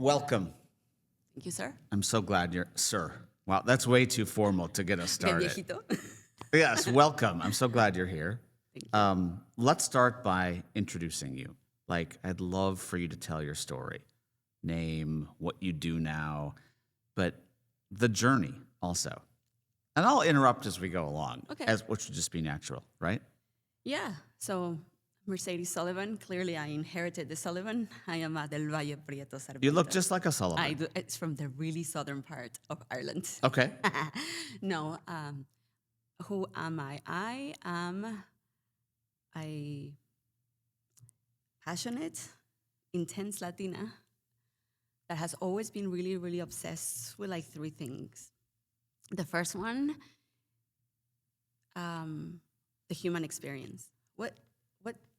Welcome. Thank you, sir. I'm so glad you're, sir. Wow, that's way too formal to get us De started. viejito. Yes, welcome. I'm so glad you're here. Thank you. Let's start by introducing you. Like, I'd love for you to tell your story, name, what you do now, but the journey also. And I'll interrupt as we go along, Okay. which would just be natural, right? Yeah. So, Mercedes Sullivan. Clearly, I inherited the Sullivan. I am a del Valle Prieto Sarmiento. You look just like a Sullivan. I do. It's from the really southern part of Ireland. Okay. No. Who am I? I am a passionate, intense Latina that has always been really, really obsessed with like three things. The first one, the human experience.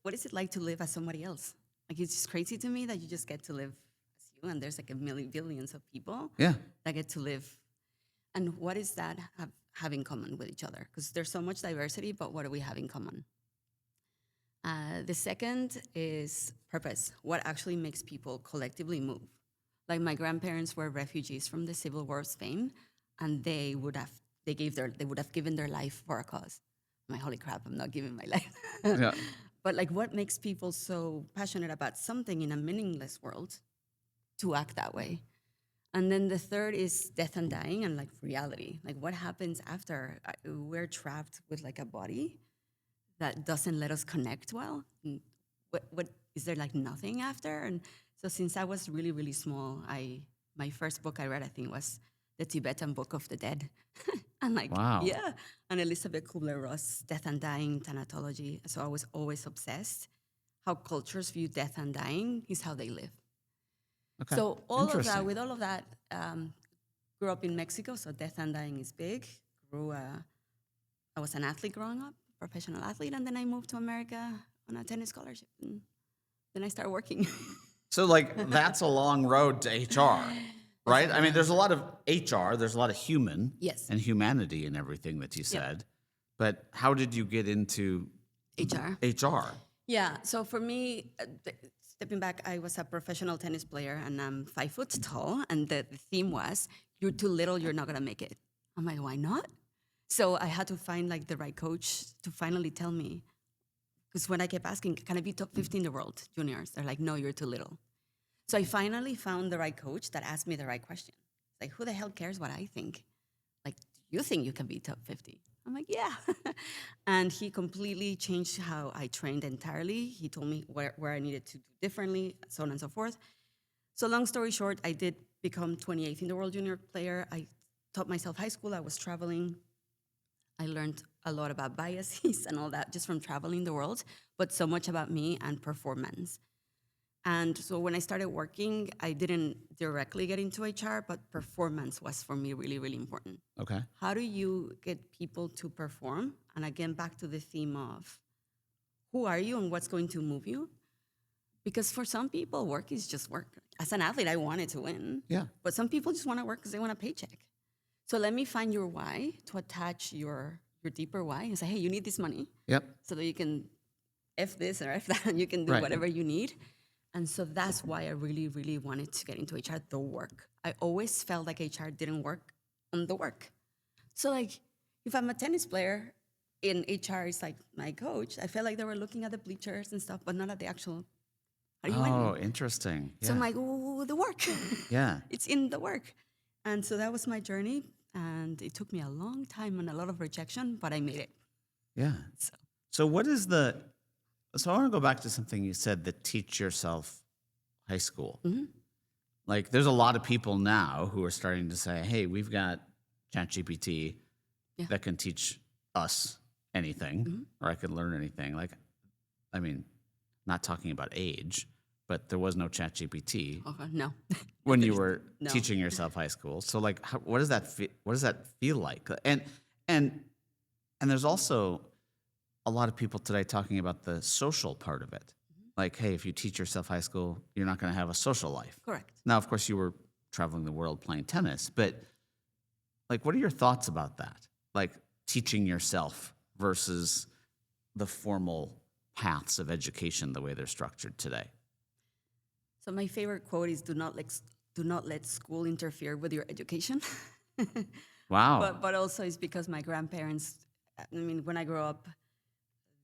What is it like to live as somebody else? Like, it's just crazy to me that you just get to live as you, and there's like a million billions of people Yeah. that get to live. And what is that have in common with each other? Because there's so much diversity, but what do we have in common? The second is purpose. What actually makes people collectively move? Like, my grandparents were refugees from the Civil War of Spain, and they would have given their life for a cause. I'm like, holy crap, I'm not giving my life. Yeah. But like, what makes people so passionate about something in a meaningless world to act that way? And then the third is death and dying and like reality. Like, what happens after we're trapped with like a body that doesn't let us connect well? And what is there like nothing after? And so since I was really, really small, my first book I read, I think, was the Tibetan Book of the Dead. And like, Wow. yeah. And Elizabeth Kubler-Ross, Death and Dying, Thanatology. So I was always obsessed. How cultures view death and dying is how they live. Okay. So all of that, Interesting. with all of that, grew up in Mexico, so death and dying is big. I was an athlete growing up, professional athlete, and then I moved to America on a tennis scholarship, and then I started working. So, like, that's a long road to HR, right? I mean, there's a lot of HR, there's a lot of human Yes. and humanity in everything that you said. But how did you get into HR. HR? Yeah, so for me, stepping back, I was a professional tennis player, and I'm 5 foot tall, and the theme was, you're too little, you're not gonna make it. I'm like, why not? So I had to find like the right coach to finally tell me, because when I kept asking, can I be top 50 in the world, juniors? They're like, no, you're too little. So I finally found the right coach that asked me the right question. Like, who the hell cares what I think? Like, do you think you can be top 50? I'm like, yeah. And he completely changed how I trained entirely. He told me where I needed to do differently, so on and so forth. So long story short, I did become 28th in the world junior player. I taught myself high school. I was traveling. I learned a lot about biases and all that just from traveling the world, but so much about me and performance. And so when I started working, I didn't directly get into HR, but performance was for me really, really important. Okay. How do you get people to perform? And again, back to the theme of who are you and what's going to move you? Because for some people, work is just work. As an athlete, I wanted to win. Yeah. But some people just want to work because they want a paycheck. So let me find your why to attach your deeper why and say, hey, you need this money Yep. so that you can F this or F that, and you can do Right. whatever you need. And so that's why I really, really wanted to get into HR, the work. I always felt like HR didn't work on the work. So like, if I'm a tennis player and HR is like my coach, I felt like they were looking at the bleachers and stuff, but not at the actual, are you winning? Oh, interesting. Yeah. So I'm like, oh, the work. Yeah. It's in the work. And so that was my journey. And it took me a long time and a lot of rejection, but I made it. Yeah. So So what is so I want to go back to something you said, the teach yourself high school. Mm-hmm. Like, there's a lot of people now who are starting to say, hey, we've got ChatGPT that can teach us anything, or I could learn anything. Like, I mean, not talking about age, but there was no ChatGPT no. when you were No. teaching yourself high school. So like, what does that feel like? And there's also a lot of people today talking about the social part of it. Like, hey, if you teach yourself high school, you're not going to have a social life. Correct. Now, of course, you were traveling the world playing tennis, but like, what are your thoughts about that? Like, teaching yourself versus the formal paths of education the way they're structured today. So my favorite quote is, do not do not let school interfere with your education. Wow. But also it's because my grandparents, I mean, when I grew up,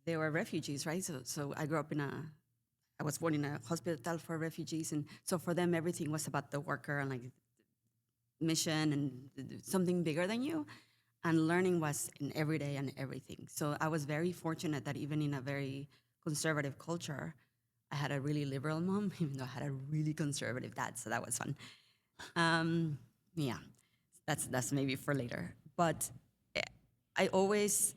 they were refugees, right? So I grew up I was born in a hospital for refugees. And so for them, everything was about the worker and like mission and something bigger than you. And learning was in every day and everything. So I was very fortunate that even in a very conservative culture, I had a really liberal mom, even though I had a really conservative dad. So that was fun. Yeah, that's maybe for later. But eh, I always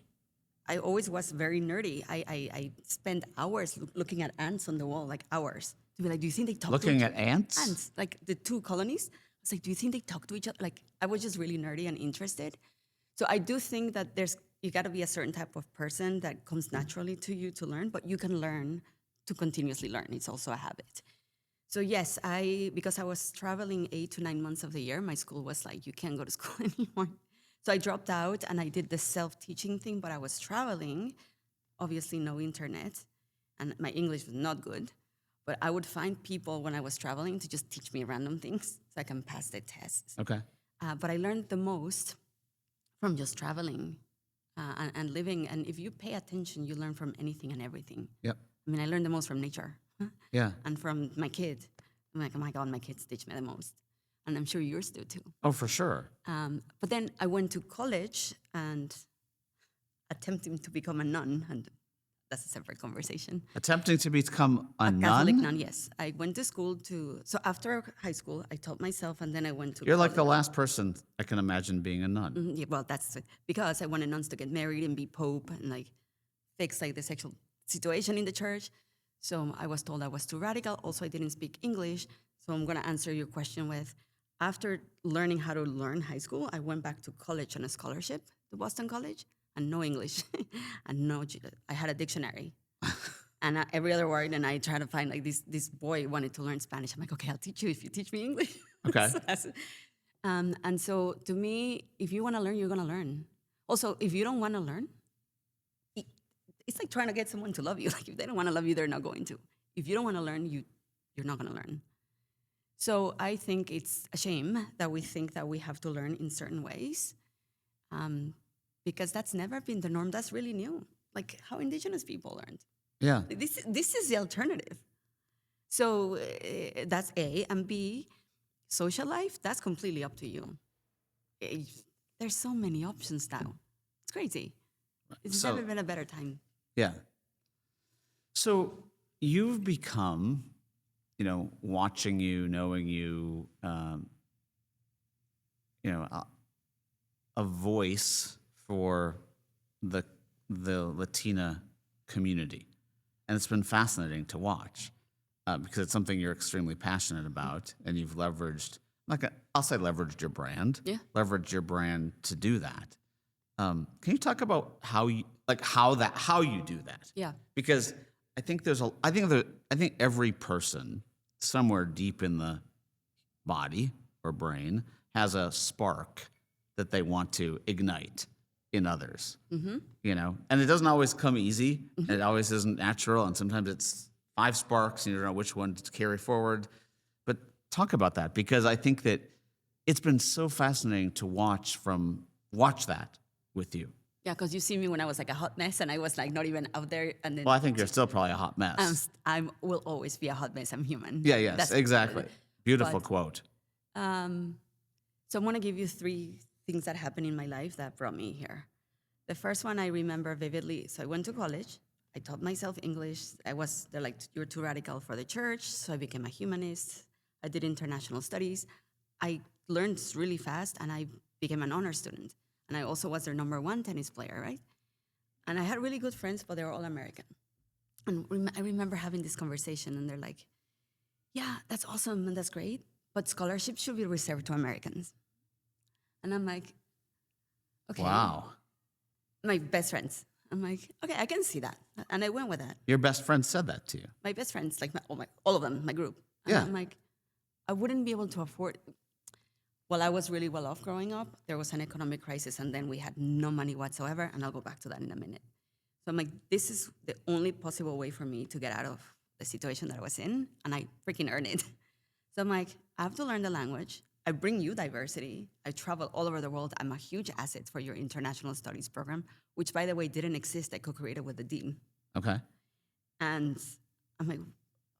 was very nerdy. I spent hours looking at ants on the wall, like hours, to be like, do you think they talk to Looking each at ants? ants, like the two colonies? I was like, do you think they talk to each other? Like, I was just really nerdy and interested. So I do think that you got to be a certain type of person that comes naturally to you to learn, but you can learn to continuously learn. It's also a habit. So yes, because I was traveling 8 to 9 months of the year, my school was like, you can't go to school anymore. So I dropped out and I did the self-teaching thing, but I was traveling, obviously no internet, and my English was not good. But I would find people when I was traveling to just teach me random things so I can pass the tests. Okay. But I learned the most from just traveling and living. And if you pay attention, you learn from anything and everything. Yep. I mean, I learned the most from nature. Yeah. And from my kid. I'm like, oh my God, my kids teach me the most. And I'm sure yours do too. Oh, for sure. But then I went to college and attempting to become a nun, and that's a separate conversation. Attempting to become a nun? Catholic nun, yes. I went to school so after high school, I taught myself and then I went to You're like the college. last person I can imagine being a nun. Yeah, well, that's it. Because I wanted nuns to get married and be pope and like fix like the sexual situation in the church. So I was told I was too radical. Also, I didn't speak English. So I'm going to answer your question with, after learning how to learn high school, I went back to college on a scholarship to Boston College and no English and I had a dictionary and every other word. And I tried to find like this boy wanted to learn Spanish. I'm like, okay, I'll teach you if you teach me English. Okay. And so to me, if you want to learn, you're going to learn. Also, if you don't want to learn, it's like trying to get someone to love you. Like if they don't want to love you, they're not going to. If you don't want to learn, you're not going to learn. So I think it's a shame that we think that we have to learn in certain ways, because that's never been the norm. That's really new. Like how indigenous people learned. Yeah. This is the alternative. So that's A. And B, social life, that's completely up to you. There's so many options now. It's crazy. It's never been a better time. Yeah. So you've become, watching you, knowing you, a voice for the Latina community, and it's been fascinating to watch because it's something you're extremely passionate about, and you've leveraged, I'll say, leveraged your brand, leveraged your brand to do that. Can you talk about how you do that? Yeah. Because I think I think every person somewhere deep in the body or brain has a spark that they want to ignite in others. Mm-hmm. And it doesn't always come easy. Mm-hmm. And it always isn't natural. And sometimes it's 5 sparks and you don't know which one to carry forward. But talk about that, because I think that it's been so fascinating to watch that with you. Yeah, because you see me when I was like a hot mess and I was like not even out there. And then Well, I think you're still probably a hot mess. I will always be a hot mess. I'm human. Yeah, yes, That's exactly. Beautiful quote. So I'm going to give you 3 things that happened in my life that brought me here. The first one I remember vividly. So I went to college. I taught myself English. They're like, you're too radical for the church. So I became a humanist. I did international studies. I learned really fast and I became an honor student. And I also was their #1 tennis player, right? And I had really good friends, but they were all American. And I remember having this conversation, and they're like, yeah, that's awesome, and that's great, but scholarships should be reserved to Americans. And I'm like, okay. Wow. My best friends. I'm like, okay, I can see that. And I went with that. Your best friend said that to you? My best friends, like all of them, my group. And Yeah. I'm like, I wouldn't be able to afford. Well, I was really well off growing up. There was an economic crisis, and then we had no money whatsoever, and I'll go back to that in a minute. So I'm like, this is the only possible way for me to get out of the situation that I was in, and I freaking earned it. So I'm like, I have to learn the language. I bring you diversity. I travel all over the world. I'm a huge asset for your international studies program, which, by the way, didn't exist. I co-created with the dean. Okay. And I'm like,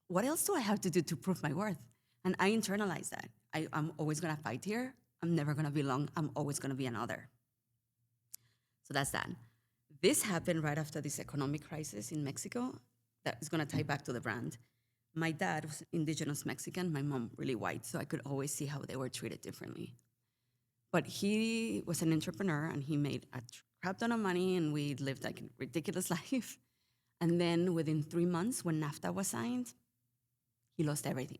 what else do I have to do to prove my worth? And I internalized that. I'm always going to fight here. I'm never going to belong. I'm always going to be another. So that's that. This happened right after this economic crisis in Mexico that is going to tie back to the brand. My dad was indigenous Mexican, my mom really white, so I could always see how they were treated differently. But he was an entrepreneur and he made a crap ton of money and we lived like a ridiculous life. And then within 3 months, when NAFTA was signed, he lost everything.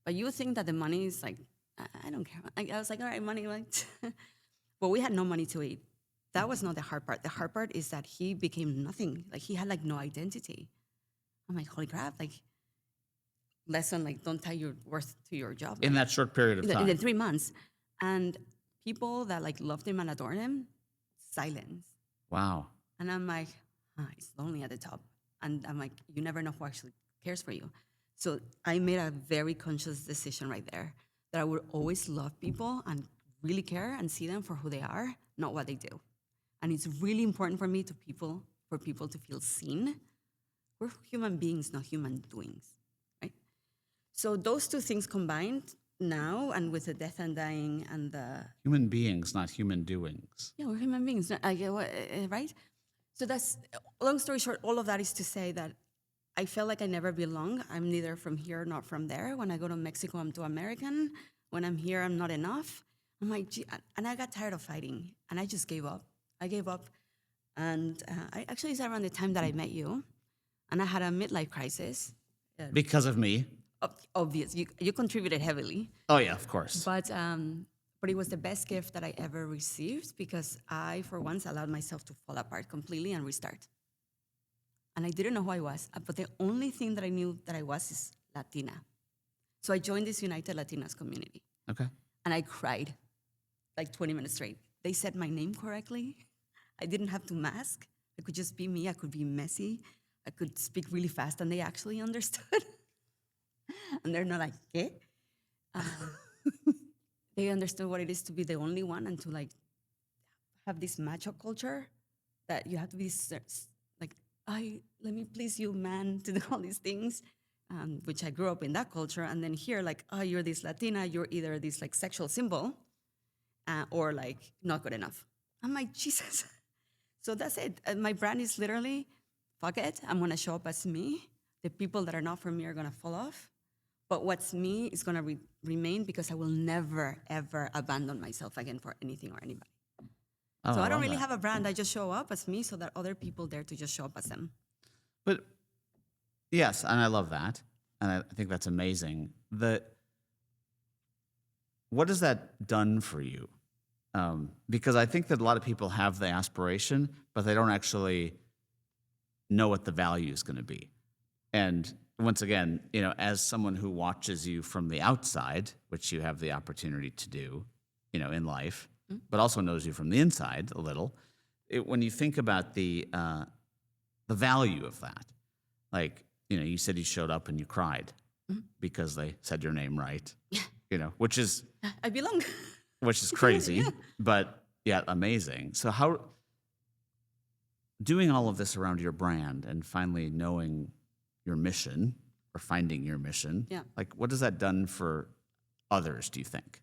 But you think that the money is like, I don't care. I was like, all right, money. But we had no money to eat. That was not the hard part. The hard part is that he became nothing. Like he had like no identity. I'm like, holy crap, like, lesson, like, don't tie your worth to your job. In that short period of time. In 3 months. And people that, like, loved him and adored him, silence. Wow. And I'm like, it's lonely at the top. And I'm like, you never know who actually cares for you. So I made a very conscious decision right there that I would always love people and really care and see them for who they are, not what they do. And it's really important for me for people to feel seen. We're human beings, not human doings, right? So those two things combined now, and with the death and dying and the... Human beings, not human doings. Yeah, we're human beings, right? So that's, long story short, all of that is to say that I felt like I never belong. I'm neither from here nor from there. When I go to Mexico, I'm too American. When I'm here, I'm not enough. I'm like, gee, and I got tired of fighting, and I just gave up. I gave up, and I actually, it's around the time that I met you. And I had a midlife crisis. Because of me. Obvious, you contributed heavily. Oh yeah, of course. But it was the best gift that I ever received because I, for once, allowed myself to fall apart completely and restart. And I didn't know who I was, but the only thing that I knew that I was is Latina. So I joined this United Latinas community. Okay. And I cried like 20 minutes straight. They said my name correctly. I didn't have to mask. I could just be me. I could be messy. I could speak really fast, and they actually understood. And they're not like, ¿qué? They understood what it is to be the only one and to like have this macho culture that you have to be like, let me please you, man, to do all these things, which I grew up in that culture. And then here, like, you're this Latina, you're either this like sexual symbol or like not good enough. I'm like, Jesus. So that's it. My brand is literally, fuck it, I'm gonna show up as me. The people that are not for me are gonna fall off. But what's me is gonna remain because I will never, ever abandon myself again for anything or anybody. Oh, so I don't love really that. have a brand, I just show up as me so that other people dare to just show up as them. But yes, and I love that. And I think that's amazing. What has that done for you? Because I think that a lot of people have the aspiration, but they don't actually know what the value is going to be. And once again, as someone who watches you from the outside, which you have the opportunity to do, in life, but also knows you from the inside a little, when you think about the value of that, like, you said you showed up and you cried because they said your name right, which is... I belong. Which is crazy, but yet amazing. So how, doing all of this around your brand and finally knowing your mission or finding your mission, like what has that done for others, do you think?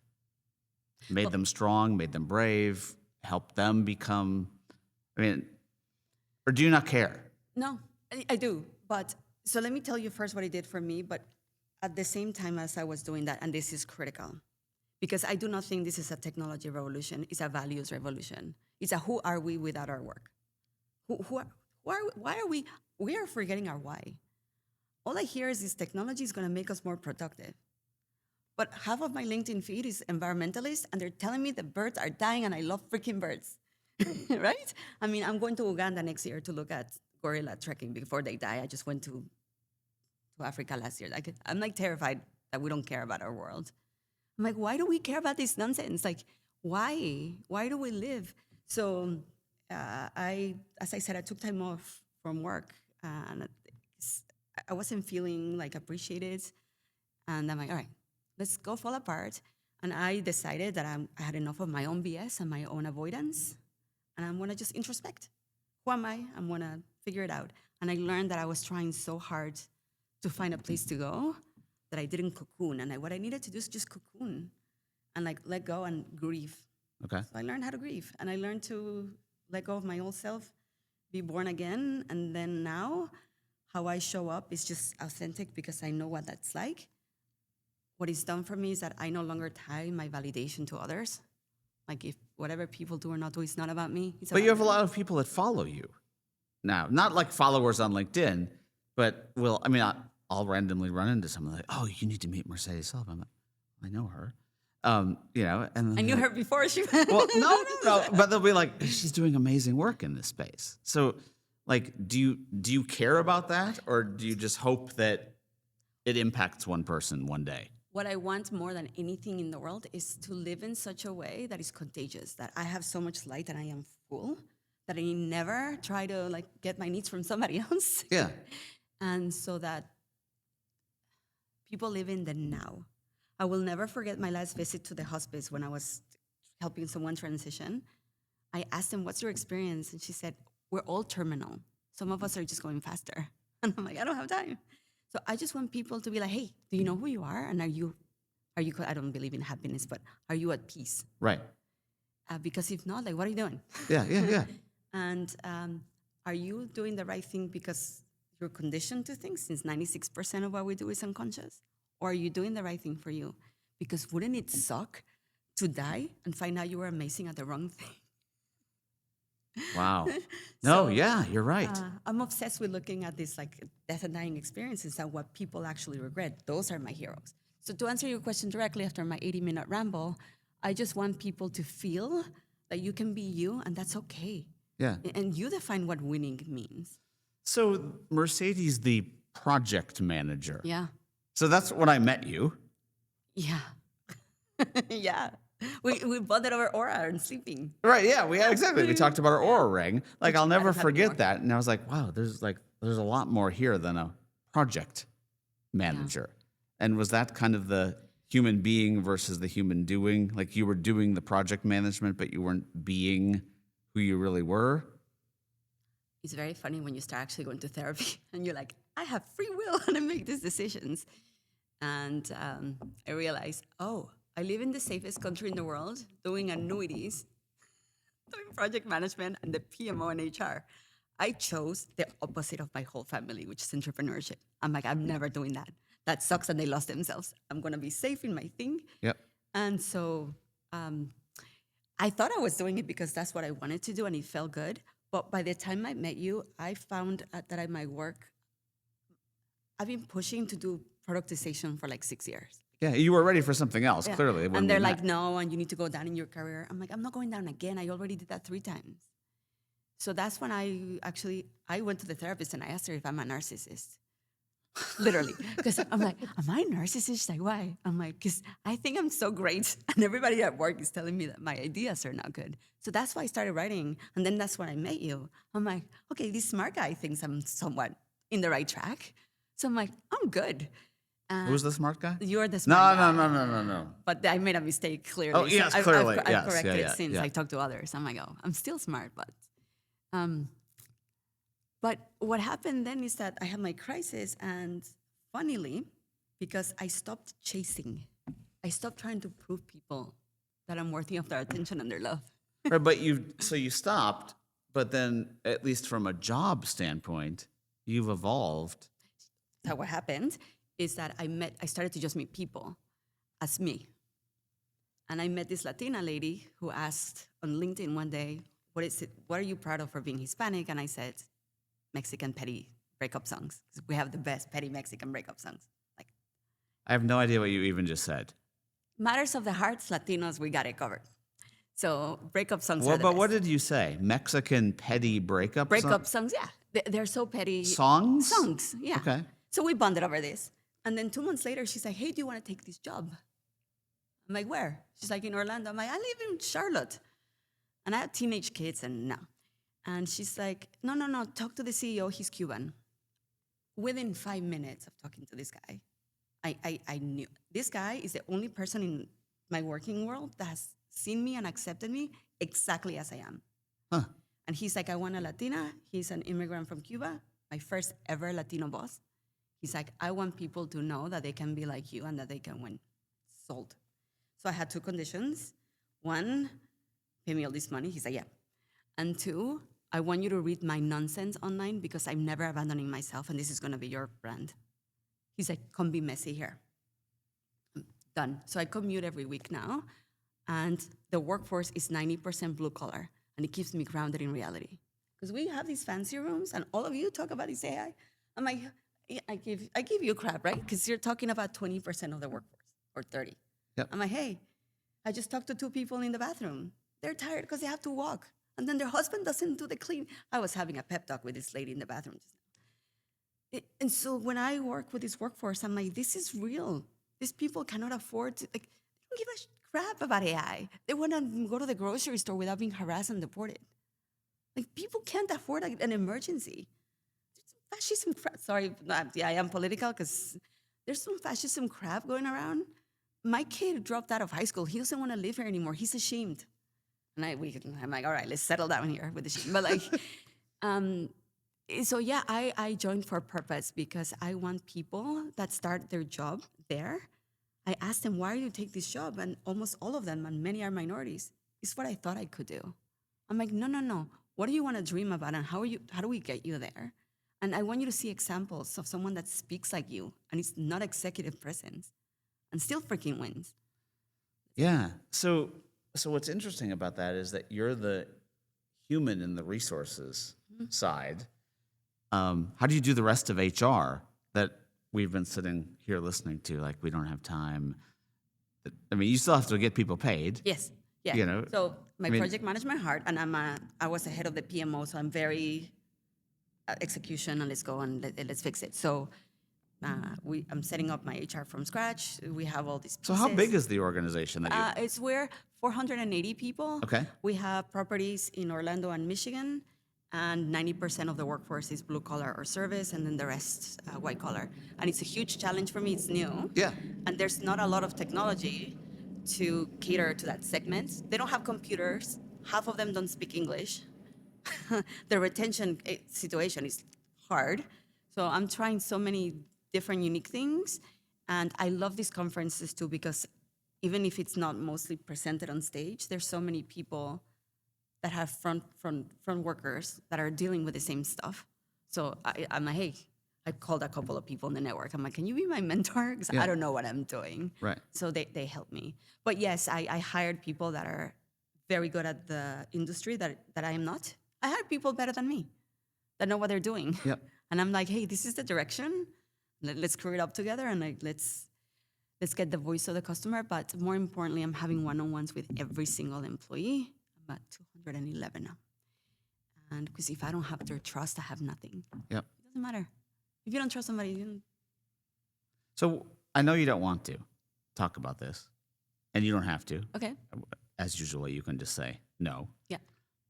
Made them strong, made them brave, helped them become, or do you not care? No, I do. But so let me tell you first what it did for me, but at the same time as I was doing that, and this is critical, because I do not think this is a technology revolution, it's a values revolution. It's a who are we without our work? Why are we are forgetting our why. All I hear is this technology is gonna make us more productive. But half of my LinkedIn feed is environmentalists, and they're telling me the birds are dying and I love freaking birds, right? I'm going to Uganda next year to look at gorilla trekking before they die. I just went to Africa last year. I'm like terrified that we don't care about our world. I'm like, why do we care about this nonsense? Like, why? Why do we live? So as I said, I took time off from work, and I wasn't feeling like appreciated. And I'm like, all right, let's go fall apart. And I decided that I had enough of my own BS and my own avoidance. And I'm going to just introspect. Who am I? I'm going to figure it out. And I learned that I was trying so hard to find a place to go that I didn't cocoon. And what I needed to do is just cocoon and like let go and grieve. Okay. So I learned how to grieve. And I learned to let go of my old self, be born again. And then now, how I show up is just authentic because I know what that's like. What it's done for me is that I no longer tie my validation to others. Like if whatever people do or not do, it's not about me. It's But you about have a them. lot of people that follow you now, not like followers on LinkedIn, but I'll randomly run into someone like, oh, you need to meet Mercedes Sullivan. I'm like, I know her. And I knew her before she. Well, no. But they'll be like, she's doing amazing work in this space. So, like, do you care about that, or do you just hope that it impacts one person one day? What I want more than anything in the world is to live in such a way that is contagious, that I have so much light and I am full, that I never try to like get my needs from somebody else. Yeah. And so that people live in the now. I will never forget my last visit to the hospice when I was helping someone transition. I asked them, what's your experience? And she said, we're all terminal. Some of us are just going faster. And I'm like, I don't have time. So I just want people to be like, hey, do you know who you are? And are you, I don't believe in happiness, but are you at peace? Right. Because if not, like, what are you doing? Yeah. And are you doing the right thing because you're conditioned to things, since 96% of what we do is unconscious? Or are you doing the right thing for you? Because wouldn't it suck to die and find out you were amazing at the wrong thing? Wow. No, yeah, you're right. I'm obsessed with looking at these like death and dying experiences and what people actually regret. Those are my heroes. So to answer your question directly after my 80-minute ramble, I just want people to feel that you can be you and that's okay. Yeah. And you define what winning means. So Mercedes, the project manager. Yeah. So that's when I met you. Yeah. Yeah. We bonded over aura and sleeping. Right, yeah, exactly. We talked about our aura ring. Like, I'll never have forget more. that. And I was like, wow, there's a lot more here than a project manager. And was that kind of the human being versus the human doing? Like, you were doing the project management, but you weren't being who you really were? It's very funny when you start actually going to therapy and you're like, I have free will and I make these decisions. And I realized, oh, I live in the safest country in the world doing annuities, doing project management and the PMO and HR. I chose the opposite of my whole family, which is entrepreneurship. I'm like, I'm never doing that. That sucks and they lost themselves. I'm going to be safe in my thing. Yep. And so I thought I was doing it because that's what I wanted to do and it felt good. But by the time I met you, I found that at my work, I've been pushing to do productization for like 6 years. Yeah, you were ready for something else, Yeah. clearly. when And we they're met. like, no, and you need to go down in your career. I'm like, I'm not going down again. I already did that 3 times. So that's when I went to the therapist and I asked her if I'm a narcissist. Literally. Because I'm like, am I a narcissist? She's like, why? I'm like, because I think I'm so great. And everybody at work is telling me that my ideas are not good. So that's why I started writing. And then that's when I met you. I'm like, okay, this smart guy thinks I'm somewhat in the right track. So I'm like, I'm good. Who's the smart guy? You're the smart guy. No. But I made a mistake, clearly. Oh, yes, clearly. I've Yes, corrected yeah, it since yeah. I talked to others. I'm like, oh, I'm still smart, but what happened then is that I had my crisis, and funnily, because I stopped chasing, I stopped trying to prove people that I'm worthy of their attention and their love. Right, but you stopped, but then at least from a job standpoint, you've evolved. So what happened is that I started to just meet people as me. And I met this Latina lady who asked on LinkedIn one day, what are you proud of for being Hispanic? And I said, Mexican petty breakup songs. 'Cause we have the best petty Mexican breakup songs. Like, I have no idea what you even just said. matters of the hearts, Latinos, we got it covered. So breakup songs Well, are the but best. what did you say? Mexican petty breakup Breakup songs, yeah. They're so petty. songs? Songs, yeah. Okay. So we bonded over this. And then 2 months later, she's like, hey, do you want to take this job? I'm like, where? She's like, in Orlando. I'm like, I live in Charlotte. And I have teenage kids and no. And she's like, no, talk to the CEO. He's Cuban. Within 5 minutes of talking to this guy, I knew this guy is the only person in my working world that has seen me and accepted me exactly as I am. Huh. And he's like, I want a Latina. He's an immigrant from Cuba, my first ever Latino boss. He's like, I want people to know that they can be like you and that they can win. Sold. So I had two conditions. One, pay me all this money. He's like, yeah. And two, I want you to read my nonsense online because I'm never abandoning myself and this is going to be your brand. He's like, come be messy here. Done. So I commute every week now, and the workforce is 90% blue collar, and it keeps me grounded in reality. Because we have these fancy rooms, and all of you talk about this AI. I'm like, yeah, I give you crap, right? Because you're talking about 20% of the workforce, or 30. Yep. I'm like, hey, I just talked to two people in the bathroom. They're tired because they have to walk, and then their husband doesn't do the clean. I was having a pep talk with this lady in the bathroom just now. And so when I work with this workforce, I'm like, this is real. These people cannot afford to, like, they don't give a crap about AI. They want to go to the grocery store without being harassed and deported. Like, people can't afford an emergency. There's some fascism crap. Sorry, I am political because there's some fascism crap going around. My kid dropped out of high school. He doesn't want to live here anymore. He's ashamed. And I'm like, all right, let's settle down here with the shame. But like, so yeah, I joined for a purpose because I want people that start their job there. I asked them, why do you take this job? And almost all of them, and many are minorities, it's what I thought I could do. I'm like, no. What do you want to dream about? And how do we get you there? And I want you to see examples of someone that speaks like you and it's not executive presence and still freaking wins. Yeah. So what's interesting about that is that you're the human in the resources side. How do you do the rest of HR that we've been sitting here listening to? Like, we don't have time. I mean, you still have to get people paid. Yes. Yeah. You know, so my project management heart, and I was the head of the PMO, so I'm very execution and let's go and let's fix it. So I'm setting up my HR from scratch. We have all these pieces. So how big is the organization that you? We're 480 people. Okay. We have properties in Orlando and Michigan, and 90% of the workforce is blue collar or service, and then the rest white collar. And it's a huge challenge for me. It's new. Yeah. And there's not a lot of technology to cater to that segment. They don't have computers. Half of them don't speak English. The retention situation is hard. So I'm trying so many different unique things. And I love these conferences too, because even if it's not mostly presented on stage, there's so many people that have front workers that are dealing with the same stuff. So I'm like, hey, I called a couple of people in the network. I'm like, can you be my mentor? Because I don't know what I'm doing. Right. So they help me. But yes, I hired people that are very good at the industry that I am not. I hired people better than me that know what they're doing. Yep. And I'm like, hey, this is the direction. Let's screw it up together and like let's get the voice of the customer. But more importantly, I'm having one-on-ones with every single employee. I'm at 211 now. And because if I don't have their trust, I have nothing. Yep. It doesn't matter. If you don't trust somebody, you don't. So I know you don't want to talk about this, and you don't have to. Okay. As usual, you can just say no. Yeah.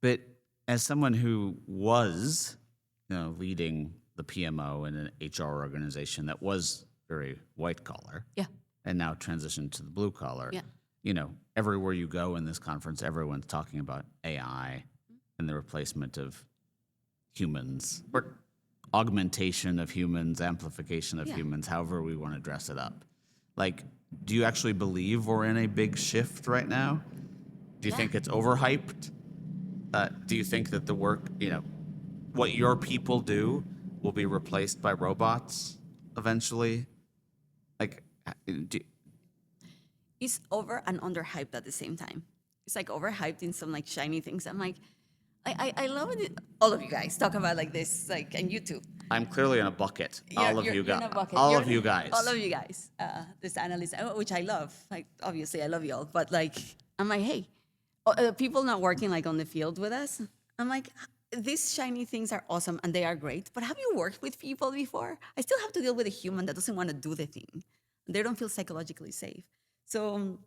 But as someone who was, leading the PMO in an HR organization that was very white collar, Yeah. and now transitioned to the blue collar, Yeah. Everywhere you go in this conference, everyone's talking about AI and the replacement of humans, or augmentation of humans, amplification of humans, however we want to dress it up. Like, do you actually believe we're in a big shift right now? Do you think it's overhyped? Do you think that the work, what your people do will be replaced by robots eventually? Like, It's over and underhyped at the same time. It's like overhyped in some like shiny things. I'm like, I love it. All of you guys talk about like this, like, and you too. I'm clearly in a bucket. All of you guys. All of you guys. All of you guys. This analyst, which I love. Like, obviously, I love you all. But like, I'm like, hey, people not working like on the field with us. I'm like, these shiny things are awesome and they are great. But have you worked with people before? I still have to deal with a human that doesn't want to do the thing. They don't feel psychologically safe. So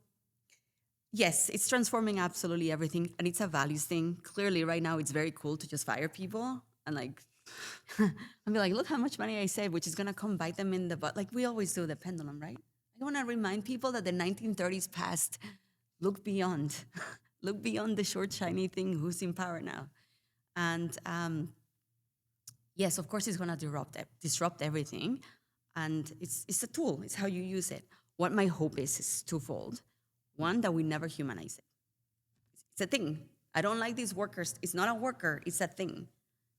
yes, it's transforming absolutely everything, and it's a values thing. Clearly, right now, it's very cool to just fire people and like I'll be like, look how much money I saved, which is gonna come bite them in the butt. Like we always do the pendulum, right? I want to remind people that the 1930s past. Look beyond, look beyond the short, shiny thing. Who's in power now? And yes, of course, it's gonna disrupt everything. And it's a tool. It's how you use it. What my hope is twofold. One, that we never humanize it. It's a thing. I don't like these workers. It's not a worker. It's a thing.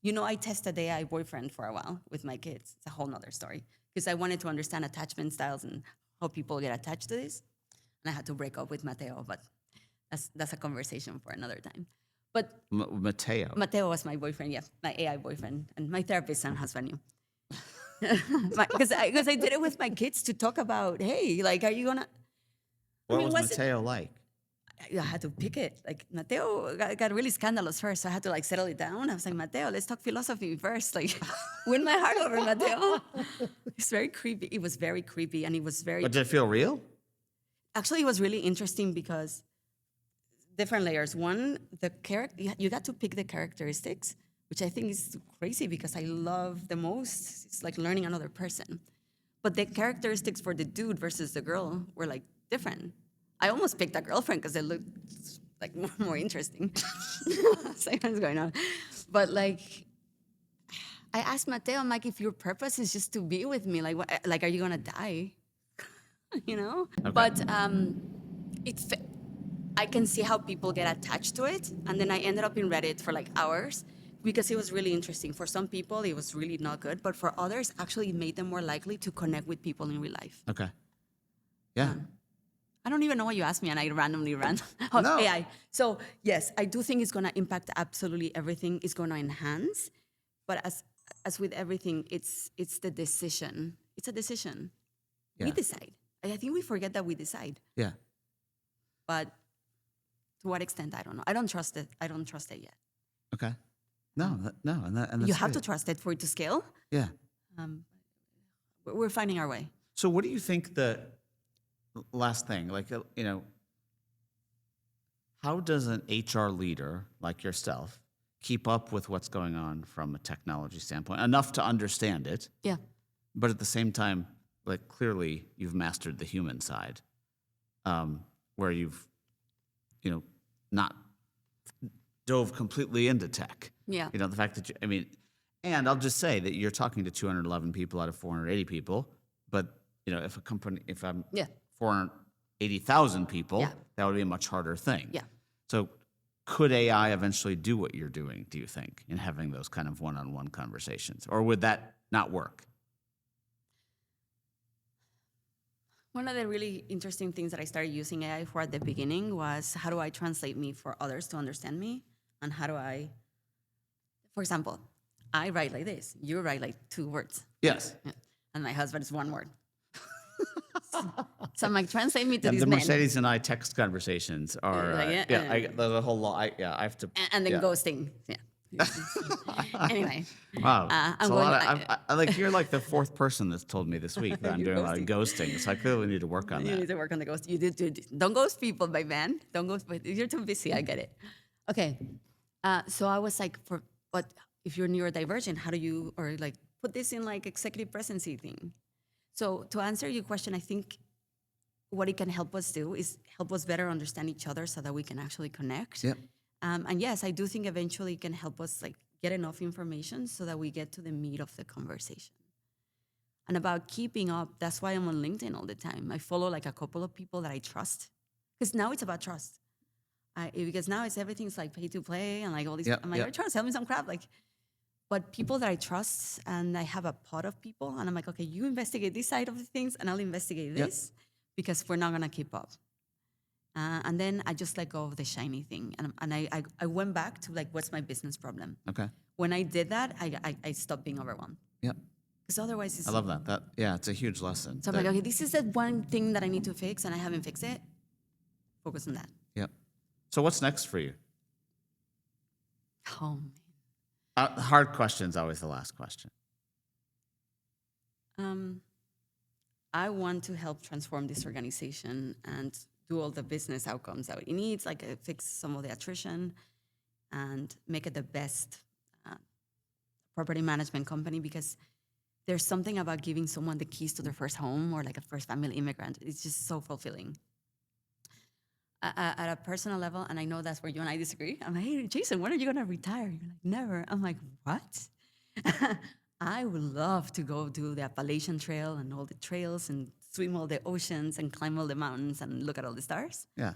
You know, I tested the AI boyfriend for a while with my kids. It's a whole nother story because I wanted to understand attachment styles and how people get attached to this. And I had to break up with Mateo, but that's a conversation for another time. But Mateo was my boyfriend, yeah, my AI boyfriend, and my therapist and husband knew. Because I did it with my kids to talk about, hey, like, are you gonna? What was Mateo like? I had to pick it. Like Mateo got really scandalous first, so I had to like settle it down. I was like, Mateo, let's talk philosophy first. Like, win my heart over, Mateo. It's very creepy. It was very creepy, and it was very. But did it feel real? Actually, it was really interesting because different layers. One, the character, you got to pick the characteristics, which I think is crazy because I love the most. It's like learning another person. But the characteristics for the dude versus the girl were like different. I almost picked a girlfriend because it looked like more interesting. So what's going on? But like, I asked Mateo, I'm like, if your purpose is just to be with me, like, what, like, are you gonna die? You know? Okay. But I can see how people get attached to it. And then I ended up in Reddit for like hours because it was really interesting. For some people, it was really not good. But for others, actually it made them more likely to connect with people in real life. Okay. Yeah. I don't even know what you asked me, and I randomly ran No. AI. So yes, I do think it's going to impact absolutely everything. It's going to enhance, but as with everything, it's the decision. It's a decision. Yeah. We decide. I think we forget that we decide. Yeah. But to what extent, I don't know. I don't trust it. I don't trust it yet. Okay. No, and that's You have good. to trust it for it to scale. Yeah. We're finding our way. So what do you think the last thing, like, you know, how does an HR leader like yourself keep up with what's going on from a technology standpoint, enough to understand it, Yeah. but at the same time, like, clearly you've mastered the human side, where you've, you know, not dove completely into tech. Yeah. You know, the fact that I mean, and I'll just say that you're talking to 211 people out of 480 people, but, you know, if I'm Yeah. 480,000 people, Yeah. that would be a much harder thing. Yeah. So could AI eventually do what you're doing, do you think, in having those kind of one-on-one conversations? Or would that not work? One of the really interesting things that I started using AI for at the beginning was how do I translate me for others to understand me? And how do I, for example, I write like this. You write like 2 words. Yes. Yeah. And my husband is 1 word. So I'm like, translate me to And these the men. Mercedes and I text conversations are, Like, there's a whole lot, I have to. And then yeah. ghosting. Yeah. Anyway. Wow. I'm It's a going- lot like, you're like the 4th person that's told me this week that I'm doing a lot of ghosting. So I clearly need to work on You that. need to work on the ghost. You don't ghost people, my man. Don't ghost. You're too busy. I get it. Okay. So I was like, but if you're neurodivergent, how do you, or like put this in like executive presidency thing? So to answer your question, I think what it can help us do is help us better understand each other so that we can actually connect. Yep. And yes, I do think eventually it can help us like get enough information so that we get to the meat of the conversation. And about keeping up, that's why I'm on LinkedIn all the time. I follow like a couple of people that I trust. Because now it's about trust. Because now everything's like pay to play and like all these, Yep, I'm like, yep. I trust, tell me some crap. Like, but people that I trust, and I have a pot of people, and I'm like, okay, you investigate this side of the things, and I'll investigate Yep. this, because we're not gonna keep up. And then I just let go of the shiny thing, and I went back to like, what's my business problem? Okay. When I did that, I stopped being overwhelmed. Yep. Because otherwise, it's, I love that. It's a huge lesson. so I'm like, okay, this is the one thing that I need to fix, and I haven't fixed it. Focus on that. Yep. So what's next for you? Oh man. Hard question's always the last question. I want to help transform this organization and do all the business outcomes that it needs, like fix some of the attrition and make it the best property management company because there's something about giving someone the keys to their first home or like a first family immigrant. It's just so fulfilling. At a personal level, and I know that's where you and I disagree. I'm like, hey, Jason, when are you gonna retire? You're like, never. I'm like, what? I would love to go do the Appalachian Trail and all the trails and swim all the oceans and climb all the mountains and look at all the stars. Yeah.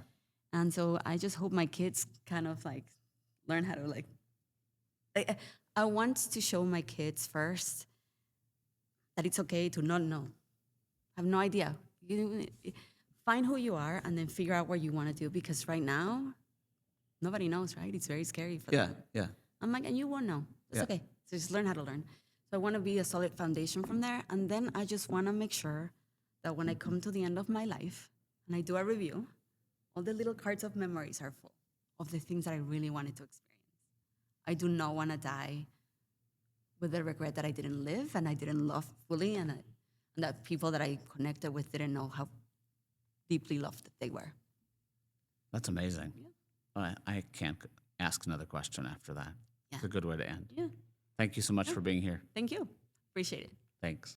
And so I just hope my kids kind of like learn how to like I want to show my kids first that it's okay to not know. Have no idea. Find who you are and then figure out what you want to do because right now, nobody knows, right? It's very scary for them. Yeah. I'm like, and you won't know. It's okay. So just learn how to learn. So I want to be a solid foundation from there. And then I just want to make sure that when I come to the end of my life and I do a review, all the little cards of memories are full of the things that I really wanted to experience. I do not want to die with the regret that I didn't live and I didn't love fully and that people that I connected with didn't know how deeply loved they were. That's amazing. Yeah. I can't ask another question after that. Yeah. It's a good way to end. Yeah. Thank you so much for being here. Thank you. Appreciate it. Thanks.